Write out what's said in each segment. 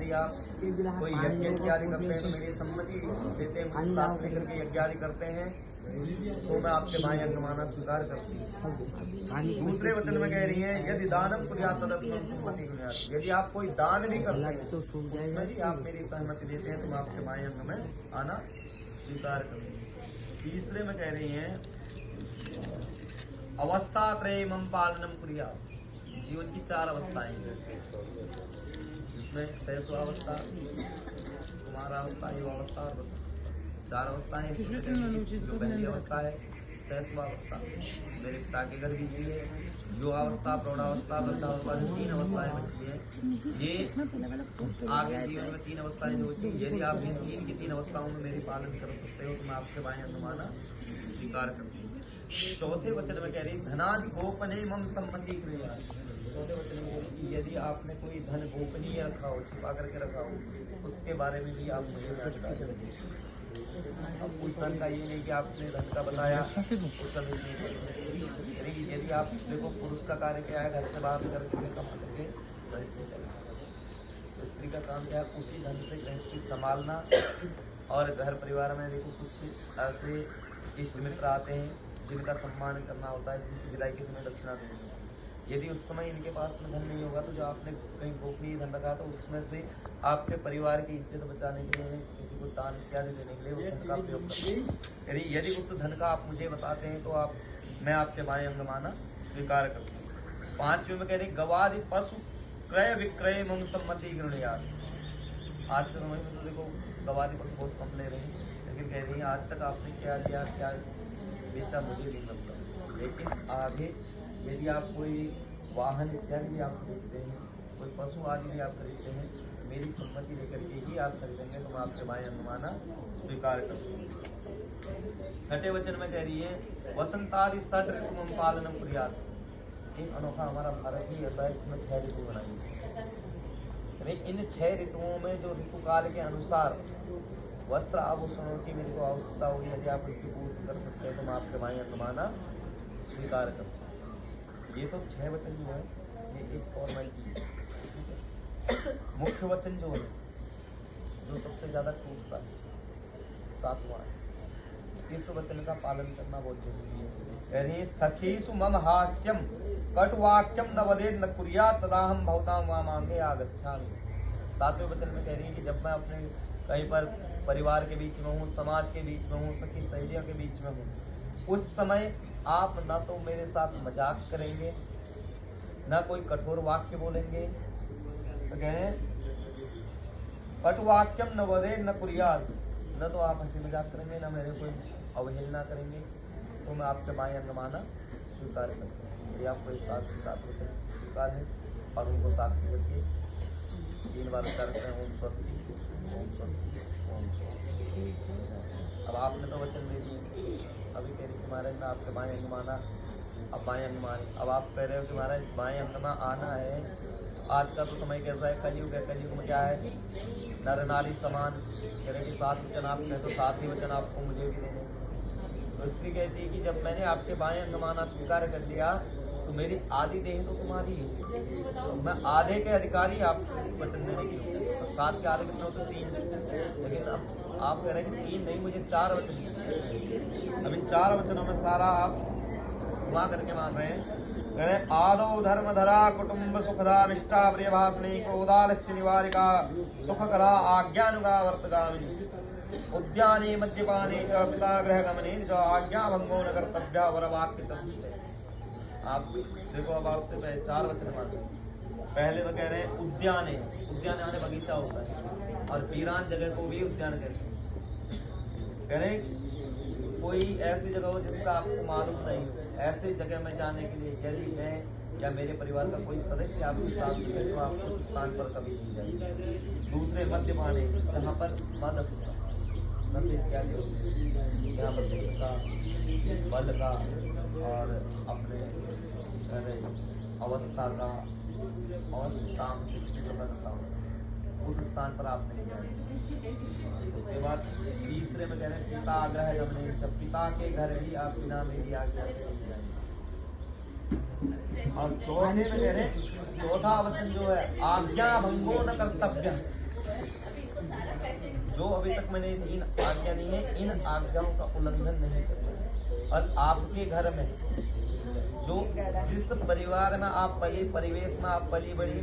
यदि आप कोई यज्ञ इत्यादि करते हैं तो मेरी सम्मति देते हैं, मुझे साथ लेकर के यज्ञ आदि करते हैं तो मैं आपके भाई अंगमाना स्वीकार करती हूँ। दूसरे वचन में कह रही है यदि दानम कुर्यात् तदपि सम्मति कुर्यात्, यदि आप कोई दान भी करते हैं उसमें भी आप मेरी सहमति देते हैं तो मैं आपके भाई अंग में आना स्वीकार करती हूँ। तीसरे में कह रही है अवस्था त्रयम् पालनम कुर्यात्, जीवन की 4 अवस्थाएं जिसमें शैशवावस्था, कुमारावस्था, युवावस्था और 4 अवस्थाएं। जो पहली अवस्था है शैशवावस्था, मेरे पिता के घर बीती है, युवावस्था, प्रौढ़ावस्था, वृद्धावस्था, जो 3 अवस्थाएं बची हैं, ये आगे जीवन में 3 अवस्थाएं जो बची, यदि आप इन 3 की 3 अवस्थाओं में मेरी पालन कर सकते हो तो मैं आपके भाई अनुमाना स्वीकार करती हूँ। चौथे वचन में कह रही धनादि गोपनीय मम सम्मति कुर्यात्, चौथे वचन में कह रही यदि आपने कोई धन गोपनीय रखा हो, छिपा करके रखा हो, उसके बारे में भी आप मुझे बता दें। अब उस धन का ये नहीं कि आपने धन का बताया उस समय नहीं, यदि आप देखो पुरुष का कार्य क्या है, घर से बाहर निकल के कमा करके गृहस्थी चलाना, तो स्त्री का काम क्या है उसी धन से गृहस्थी संभालना। और घर परिवार में देखो कुछ ऐसे इष्ट मित्र आते हैं जिनका सम्मान करना होता है, जिनकी विदाई के समय दक्षिणा देनी है। यदि उस समय इनके पास में धन नहीं होगा तो जो आपने कहीं गोपनीय धन रखा तो उसमें से आपके परिवार की इज्जत बचाने के लिए, किसी को दान इत्यादि देने के लिए उस धन का प्रयोग करते हैं। यदि उस धन का आप मुझे बताते हैं तो मैं आपके भाई अंगमाना स्वीकार करता हूँ। 5वें में कह रहे गवादि पशु क्रय विक्रय मम सम्मति कुर्यात्। आज के समय में तो देखो गवादि पशु बहुत कम ले रहे हैं, लेकिन कह रही है आज तक आपने क्या किया, क्या बेचा मुझे नहीं लगता, लेकिन आगे यदि आप कोई वाहन इत्यादि भी आप खरीदते हैं, कोई पशु आदि भी आप खरीदते हैं, मेरी सम्मति लेकर के ही आप खरीदेंगे तो मैं आपके भाई अनुमाना स्वीकार करता हूँ। 6ठे वचन में कह रही है वसंतादि 6 ऋतु पालनम कुर्यात्। एक अनोखा हमारा भारत ही ऐसा है जिसमें 6 ऋतु बनाई है। इन 6 ऋतुओं में जो ऋतु काल के अनुसार वस्त्र आभूषणों की मेरे को आवश्यकता होगी, यदि आप उनकी पूर्ति कर सकते हैं तो मैं आपके भाई अनुमाना स्वीकार करता हूँ। ये तो 6 वचन जो है ये एक फॉर्मेलिटी है। मुख्य वचन जो है जो सबसे ज्यादा टूटता है 7वां है, इस वचन का पालन करना बहुत जरूरी है। अरे सखीसु मम हास्यम कटुवाक्यम न वदेद न कुर्यात् तदाहम भवतां वामांगे आगच्छामि। 7वें वचन में कह रही है कि जब मैं अपने कहीं पर परिवार के बीच में हूँ, समाज के बीच में हूँ, सखी सहेलियों के बीच में हूँ, उस समय आप न तो मेरे साथ मजाक करेंगे, न कोई कठोर वाक्य बोलेंगे, तो कह रहे कटुवाक्यम न वदेद न कुर्यात्, न तो आप हंसी मजाक करेंगे, न मेरे कोई अवहेलना करेंगे, तो मैं आपके भाई अंगमाना स्वीकार करता हूँ। यदि आपको इस साथ वचन स्वीकार है और उनको साक्षी करके 3 बार उच्चारण करें ओम स्वस्ति ओम स्वस्ति ओम स्वस्ति। अब आपने तो वचन दे दिए, अभी कह रही कि महाराज मैं आपके बाएं अंगमाना, अब बाएं अंगमान, अब आप कह रहे हो कि महाराज बाएं अंगमा आना है। आज का तो समय कैसा है, कलयुग है, कलयुग में क्या है नर नारी समान, कह रहे कि 7 वचन आपने तो 7 ही वचन आपको मुझे भी देने। तो स्त्री कहती है कि जब मैंने आपके बाएं अंगमाना स्वीकार कर लिया तो मेरी आधी देह तो तुम्हारी है, तो मैं आधे के अधिकारी आपको वचन देने की होते हैं। तो 7 के आधे कितने होते 3, लेकिन अब आप कह रहे हैं कि 3 नहीं मुझे 4 वचन। अब इन 4 वचनों में सारा आप घुमा करके मान रहे हैं। कह रहे आदौ धर्मधरा कुटुंब सुखदा निष्ठा प्रियभाषणी क्रोधालस्य निवारिका सुखकरा आज्ञानुगा वर्तगामिनी उद्याने मद्यपाने च पिता गृह गमने च आज्ञा भंगो न कर्तव्या वरवाक्य चतुष्टय। आप देखो अब आपसे 4 वचन मान रहे हैं। पहले तो कह रहे हैं उद्याने, उद्यान यानी बगीचा होता है, और वीरान जगह को भी उद्यान कहते हैं। कह रहे कोई ऐसी जगह हो जिसका आपको मालूम नहीं हो, ऐसे जगह में जाने के लिए यदि मैं या मेरे परिवार का कोई सदस्य आपके साथ है तो आप उस स्थान पर कभी नहीं जाएंगे। दूसरे मद्यपाने, जहाँ पर मद नशे इत्यादि होते हैं, यहाँ पर देश का बल का और अपने अवस्था का और काम शिक्षित का नशा होता है, उस स्थान पर आप नहीं जाएंगे। उसके बाद तीसरे में कह रहे हैं पिता आग्रह गमने, जब पिता के घर भी आप बिना मेरी आज्ञा से नहीं जाएंगे। और चौथे में कह रहे हैं, चौथा वचन जो है आज्ञा भंगो न कर्तव्य, जो अभी तक मैंने इन आज्ञा दी है, इन आज्ञाओं का उल्लंघन नहीं करूंगा। और आपके घर में जो जिस परिवार में आप पली, परिवेश में आप पली बड़ी,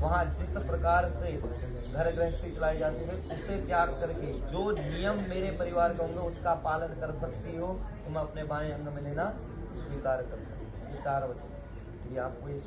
वहाँ जिस प्रकार से घर गृहस्थी चलाई जाती है, उसे त्याग करके जो नियम मेरे परिवार के होंगे उसका पालन कर सकती हो, तो मैं अपने बाएं अंग में लेना स्वीकार करूँगा। 4 वचन ये आपको ये